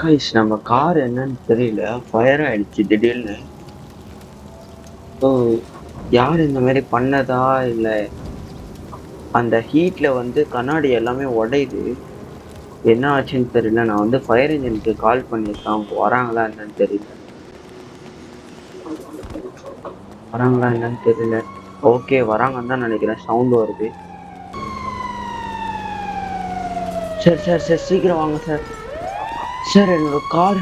Guys நம்ம car என்னன்னு தெரியல, ஃபயர் ஆயிடுச்சு திடீர்னு. ஸோ யார் இந்த மாதிரி பண்ணதா இல்ல அந்த ஹீட்ல வந்து கண்ணாடி எல்லாமே உடையுது. என்ன ஆச்சுன்னு தெரியல. நான் வந்து ஃபயர் இன்ஜினுக்கு கால் பண்ணியிருக்கேன், அவங்க வராங்களா என்னன்னு தெரியல. வராங்களா என்னன்னு தெரியல. ஓகே, வராங்கன்னு தான் நினைக்கிறேன், சவுண்ட் வருது. சார் சார் சார் சீக்கிரம் வாங்க சார். சார் என்னோட கார்,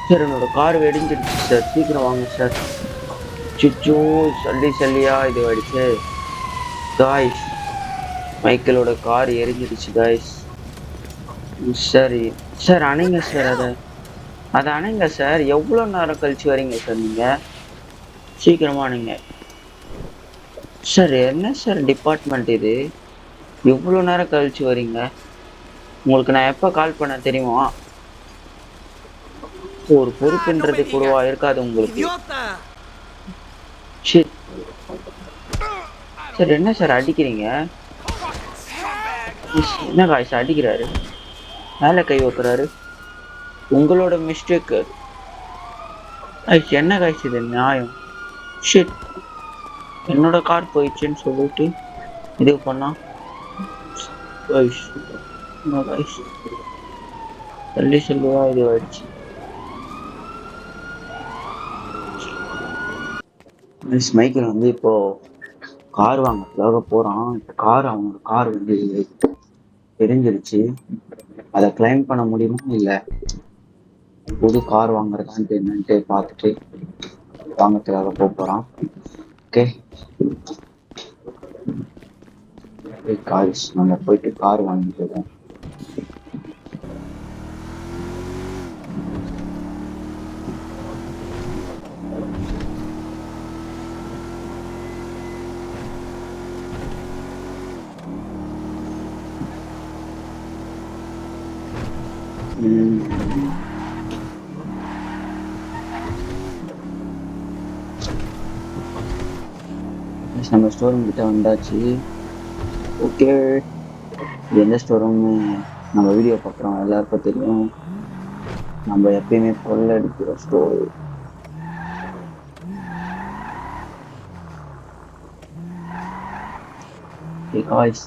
சார் என்னோட கார் வெடிஞ்சிடுச்சு சார், சீக்கிரம் வாங்க சார். சுச்சோ, சல்லி சல்லியா இது ஆயிடுச்சு காய்ஸ். மைக்கேலோட கார் எரிஞ்சிடுச்சு காய்ஸ். சரி சார், அணைங்க சார், அதை அணைங்க சார். எவ்வளோ நேரம் கழிச்சு வரீங்க சார் நீங்க? சீக்கிரமா அணைங்க சார். என்ன சார் டிபார்ட்மெண்ட் இது? இவ்வளோ நேரம் கழிச்சு வரீங்க? உங்களுக்கு நான் எப்போ கால் பண்ண தெரியுமா? ஒரு No பொறுப்புன்றது me digas. கூடவா இருக்காது உங்களுக்கு? ¡Idiota! ஷிட். சார் என்ன சார் அடிக்கிறீங்க? என்ன காய்ஸ் அடிக்கிறாரு, மேலே கை வைக்கிறாரு? உங்களோட மிஸ்டேக்கு. என்ன காய்ஸ் இது நியாயம்? ஷிட். என்னோட கார் போயிடுச்சுன்னு சொல்லிட்டு இது பண்ணா காய்ஸ். என்ன காய்ஸ், தள்ளி சொல்லுவா இது ஆயிடுச்சு. மிஸ் மைக்கேல் வந்து இப்போ கார் வாங்கறதுக்காக போறான். இப்போ அவனோட கார் வந்து தெரிஞ்சிருச்சு. அதை கிளைம் பண்ண முடியுமா இல்ல புது கார் வாங்குறதான்ட்டு என்னன்ட்டு பார்த்துட்டு வாங்கறதுக்காக போறான். ஓகே காய்ஸ், நம்ம போயிட்டு கார் வாங்கிட்டு இருக்கோம். நம்ம ஸ்டோர் ரூம் கிட்ட வந்தாச்சு. ஓகே, எந்த ஸ்டோர் ரூம்னு நம்ம வீடியோ பார்க்குறோம் எல்லாருக்கும் தெரியும். நம்ம எப்பயுமே பொருள் அடிக்கிற ஸ்டோர். காய்ஸ்,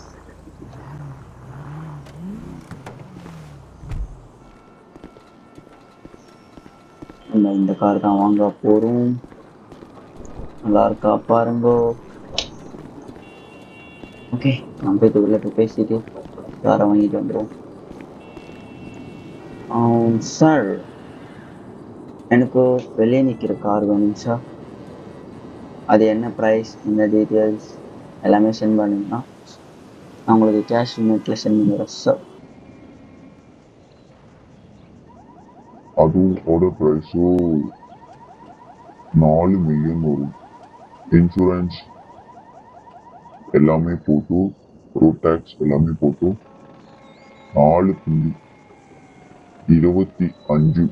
நம்ம இந்த கார் தான் வாங்க போறோம். நல்லா இருக்கா பாருங்கோ. ஓகே, நம்ம போய் உள்ள பேசிட்டு காரை வாங்கிட்டு வந்துடும். சார், எனக்கு வெளியே நிற்கிற கார் வேணும் சார். அது என்ன ப்ரைஸ், என்ன டீட்டெயில்ஸ் எல்லாமே சென்ட் பண்ணிங்கன்னா நான் உங்களுக்கு கேஷ் நெட்டில் சென்ட் பண்ணிடுறேன் சார். அதோட ப்ரைஸோ 4 மில்லியன் வரும். இன்சூரன்ஸ் எல்லாமே போட்டு, ரோட் டேக்ஸ் எல்லாமே போட்டு 4.25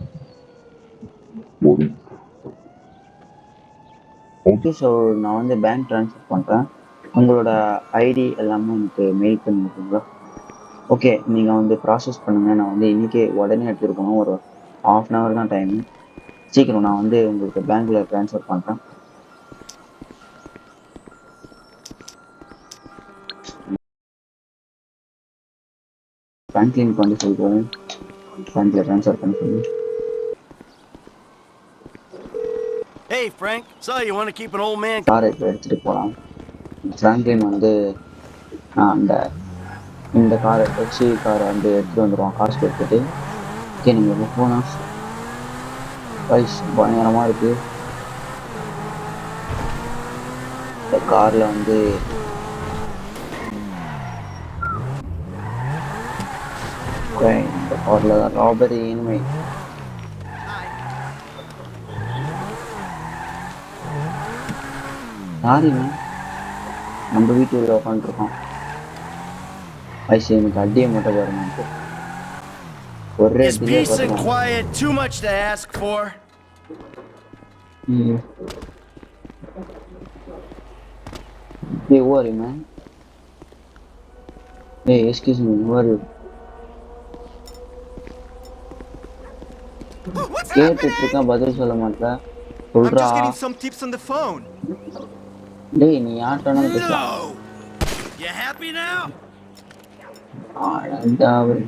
வரும். ஓகே சார், நான் வந்து பேங்க் ட்ரான்ஸ்ஃபர் பண்ணுறேன். உங்களோட ஐடி எல்லாமே எனக்கு மெயில் பண்ணிவிடுங்களா? ஓகே, நீங்கள் வந்து ப்ராசஸ் பண்ணுங்கள். நான் வந்து இன்றைக்கே உடனே எடுத்துகிட்டு போகணும். ஒரு ½ தான் டைமு. சீக்கிரம் நான் வந்து உங்களுக்கு பேங்க்கில் ட்ரான்ஸ்ஃபர் பண்ணுறேன். பேங்க்லிங்க்கு வந்து சொல்கிறேன், பேங்க்கில் ட்ரான்ஸ்ஃபர் பண்ண சொல்லி. Hey, Frank. So you want to keep an old man? காரை இப்போ எடுத்துகிட்டு போகலாம். ஃப்ராங்க்லின் வந்து அந்த இந்த காரை டெக்ஸி காரை வந்து எடுத்துகிட்டு வந்துடுவான் காசு கொடுத்துட்டு. ஓகே, நீங்கள் எப்போ போனால் ப்ரைஸ் பயங்கரமாக இருக்குது. இந்த காரில் வந்து இந்த காரில் தான் ராபரி இனிமை. யாருங்க நம்ம வீட்டு உள்ள உட்காந்துருக்கோம்? வயசு எனக்கு அடியை மட்டும் பாருங்க. ஒரே Is peace and quiet too much to ask for? Hey, who are you, man? Hey, excuse me, who are you? What's கேட்டுட்டு happening? இருக்கேன் பதில் சொல்ல மாட்டேன். I'm சொல்றா. just getting some tips on the phone. டேய் நீ யார்கிட்டனாலும் பேசலாம். No! You happy now? அழகாவே.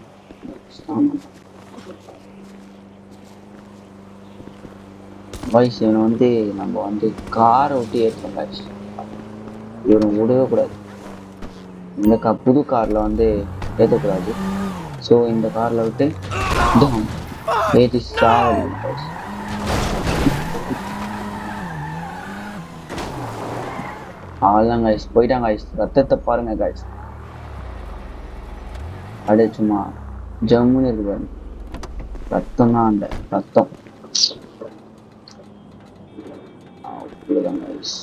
பாய்ஸ் இவனை வந்து நம்ம வந்து காரை விட்டு ஏற்றோம் பாய்ஸ். இவனை விடவே கூடாது. இந்த புது கார்ல வந்து ஏற்றக்கூடாது. ஸோ இந்த கார்ல விட்டு ஏற்றி சாவடிக்கணும் பாய்ஸ். அவ்வளோதான் காய்ஸ், போயிட்டாங்க காய்ஸ். ரத்தத்தை பாருங்க காய்ஸ். அப்படியே சும்மா ஜம்முன்னு இருக்கு பாருங்க. ரத்தம் தான் அந்த ரத்தம். அவ்வளோதான் காய்ஸ்.